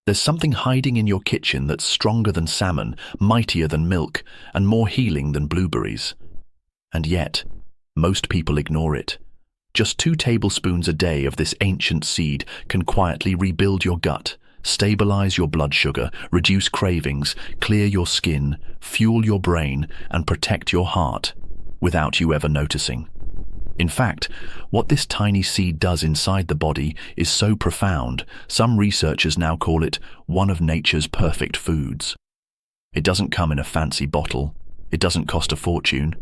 There's something hiding in your kitchen that's stronger than salmon, mightier than milk, and more healing than blueberries. And yet, most people ignore it. Just 2 tablespoons a day of this ancient seed can quietly rebuild your gut, stabilize your blood sugar, reduce cravings, clear your skin, fuel your brain, and protect your heart, without you ever noticing. In fact, what this tiny seed does inside the body is so profound, some researchers now call it one of nature's perfect foods. It doesn't come in a fancy bottle, it doesn't cost a fortune,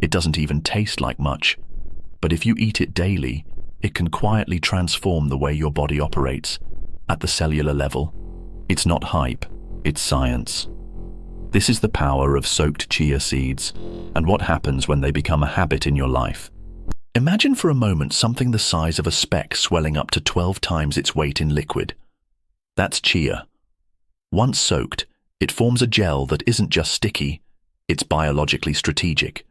it doesn't even taste like much. But if you eat it daily, it can quietly transform the way your body operates, at the cellular level. It's not hype, it's science. This is the power of soaked chia seeds, and what happens when they become a habit in your life. Imagine for a moment something the size of a speck swelling up to 12 times its weight in liquid. That's chia. Once soaked, it forms a gel that isn't just sticky, it's biologically strategic.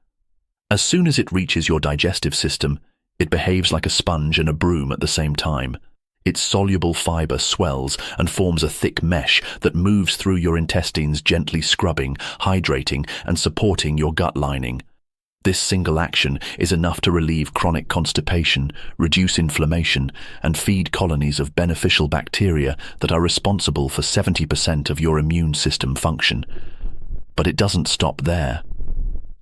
As soon as it reaches your digestive system, it behaves like a sponge and a broom at the same time. Its soluble fiber swells and forms a thick mesh that moves through your intestines, gently scrubbing, hydrating, and supporting your gut lining. This single action is enough to relieve chronic constipation, reduce inflammation, and feed colonies of beneficial bacteria that are responsible for 70% of your immune system function. But it doesn't stop there.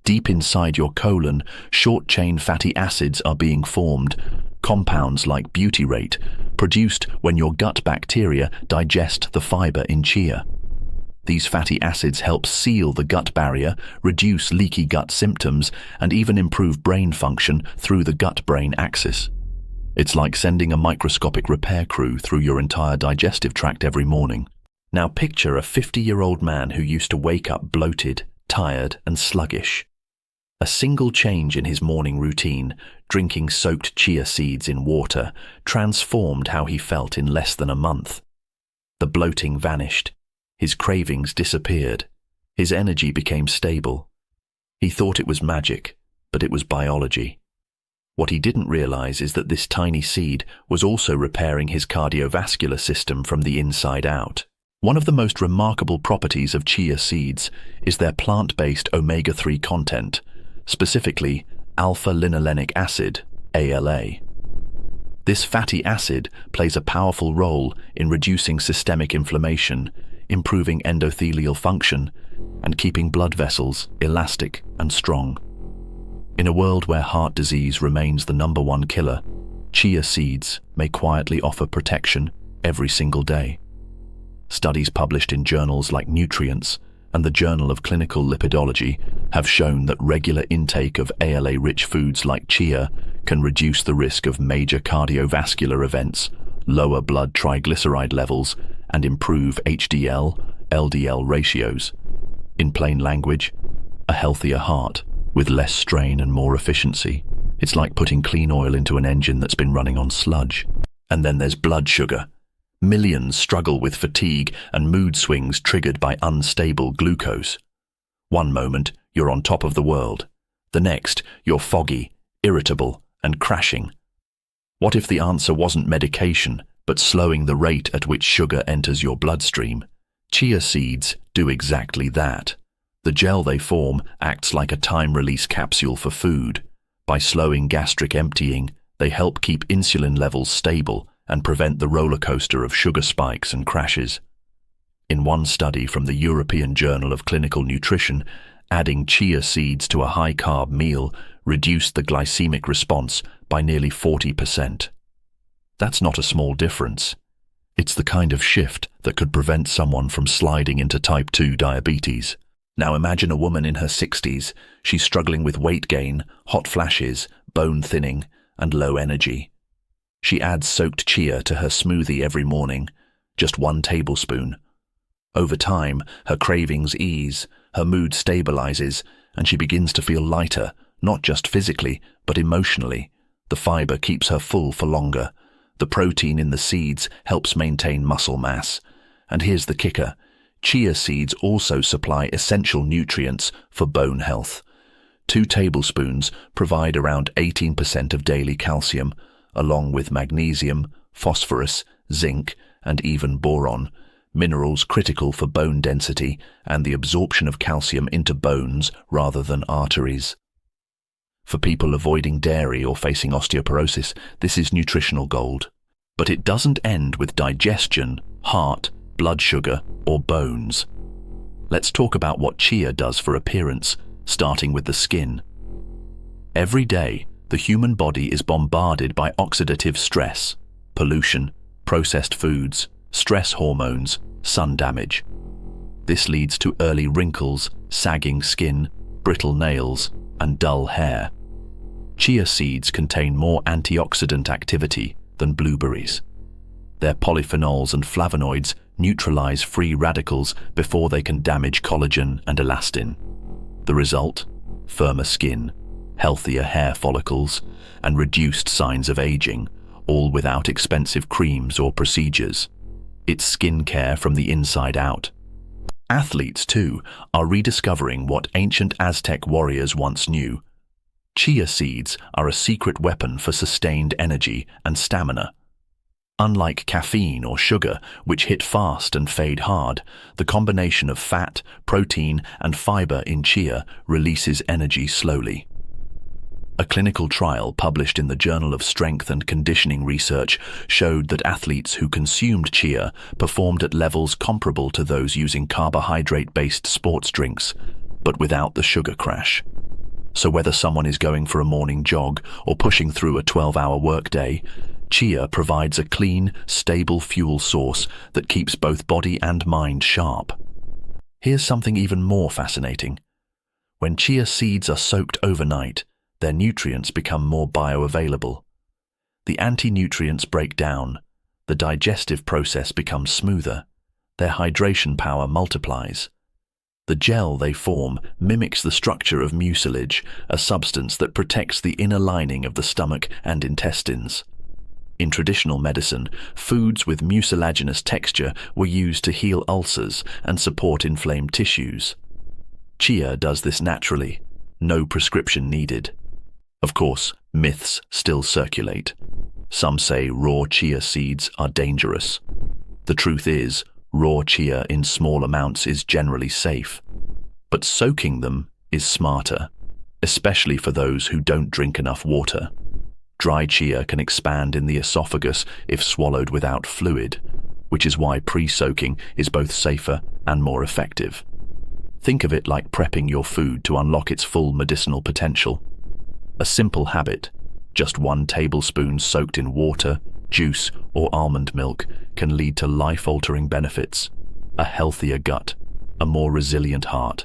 Deep inside your colon, short-chain fatty acids are being formed, compounds like butyrate, produced when your gut bacteria digest the fiber in chia. These fatty acids help seal the gut barrier, reduce leaky gut symptoms, and even improve brain function through the gut-brain axis. It's like sending a microscopic repair crew through your entire digestive tract every morning. Now picture a 50-year-old man who used to wake up bloated, tired, and sluggish. A single change in his morning routine, drinking soaked chia seeds in water, transformed how he felt in less than a month. The bloating vanished. His cravings disappeared. His energy became stable. He thought it was magic, but it was biology. What he didn't realize is that this tiny seed was also repairing his cardiovascular system from the inside out. One of the most remarkable properties of chia seeds is their plant-based omega-3 content, specifically alpha-linolenic acid, ALA. This fatty acid plays a powerful role in reducing systemic inflammation, improving endothelial function, and keeping blood vessels elastic and strong. In a world where heart disease remains the #1 killer, chia seeds may quietly offer protection every single day. Studies published in journals like Nutrients and the Journal of Clinical Lipidology have shown that regular intake of ALA-rich foods like chia can reduce the risk of major cardiovascular events, lower blood triglyceride levels, and improve HDL, LDL ratios. In plain language, a healthier heart with less strain and more efficiency. It's like putting clean oil into an engine that's been running on sludge. And then there's blood sugar. Millions struggle with fatigue and mood swings triggered by unstable glucose. One moment, you're on top of the world. The next, you're foggy, irritable, and crashing. What if the answer wasn't medication, but slowing the rate at which sugar enters your bloodstream? Chia seeds do exactly that. The gel they form acts like a time-release capsule for food. By slowing gastric emptying, they help keep insulin levels stable and prevent the roller coaster of sugar spikes and crashes. In one study from the European Journal of Clinical Nutrition, adding chia seeds to a high-carb meal reduced the glycemic response by nearly 40%. That's not a small difference. It's the kind of shift that could prevent someone from sliding into type 2 diabetes. Now imagine a woman in her 60s. She's struggling with weight gain, hot flashes, bone thinning, and low energy. She adds soaked chia to her smoothie every morning, just 1 tablespoon. Over time, her cravings ease, her mood stabilizes, and she begins to feel lighter, not just physically, but emotionally. The fiber keeps her full for longer. The protein in the seeds helps maintain muscle mass. And here's the kicker. Chia seeds also supply essential nutrients for bone health. 2 tablespoons provide around 18% of daily calcium, along with magnesium, phosphorus, zinc, and even boron, minerals critical for bone density and the absorption of calcium into bones rather than arteries. For people avoiding dairy or facing osteoporosis, this is nutritional gold. But it doesn't end with digestion, heart, blood sugar, or bones. Let's talk about what chia does for appearance, starting with the skin. Every day, the human body is bombarded by oxidative stress, pollution, processed foods, stress hormones, sun damage. This leads to early wrinkles, sagging skin, brittle nails, and dull hair. Chia seeds contain more antioxidant activity than blueberries. Their polyphenols and flavonoids neutralize free radicals before they can damage collagen and elastin. The result? Firmer skin, healthier hair follicles, and reduced signs of aging, all without expensive creams or procedures. It's skin care from the inside out. Athletes, too, are rediscovering what ancient Aztec warriors once knew. Chia seeds are a secret weapon for sustained energy and stamina. Unlike caffeine or sugar, which hit fast and fade hard, the combination of fat, protein, and fiber in chia releases energy slowly. A clinical trial published in the Journal of Strength and Conditioning Research showed that athletes who consumed chia performed at levels comparable to those using carbohydrate-based sports drinks, but without the sugar crash. So whether someone is going for a morning jog or pushing through a 12-hour workday, chia provides a clean, stable fuel source that keeps both body and mind sharp. Here's something even more fascinating. When chia seeds are soaked overnight, their nutrients become more bioavailable. The anti-nutrients break down, the digestive process becomes smoother, their hydration power multiplies. The gel they form mimics the structure of mucilage, a substance that protects the inner lining of the stomach and intestines. In traditional medicine, foods with mucilaginous texture were used to heal ulcers and support inflamed tissues. Chia does this naturally, no prescription needed. Of course, myths still circulate. Some say raw chia seeds are dangerous. The truth is, raw chia in small amounts is generally safe. But soaking them is smarter, especially for those who don't drink enough water. Dry chia can expand in the esophagus if swallowed without fluid, which is why pre-soaking is both safer and more effective. Think of it like prepping your food to unlock its full medicinal potential. A simple habit, just 1 tablespoon soaked in water, juice, or almond milk, can lead to life-altering benefits. A healthier gut, a more resilient heart,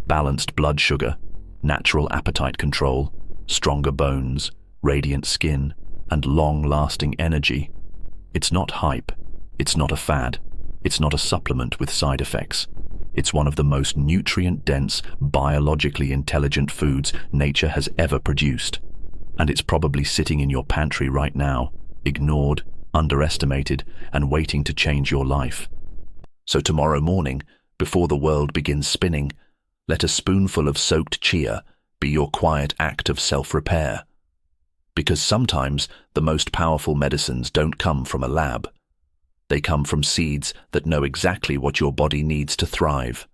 balanced blood sugar, natural appetite control, stronger bones, radiant skin, and long-lasting energy. It's not hype, it's not a fad, it's not a supplement with side effects. It's one of the most nutrient-dense, biologically intelligent foods nature has ever produced. And it's probably sitting in your pantry right now, ignored, underestimated, and waiting to change your life. So tomorrow morning, before the world begins spinning, let a spoonful of soaked chia be your quiet act of self-repair. Because sometimes the most powerful medicines don't come from a lab. They come from seeds that know exactly what your body needs to thrive.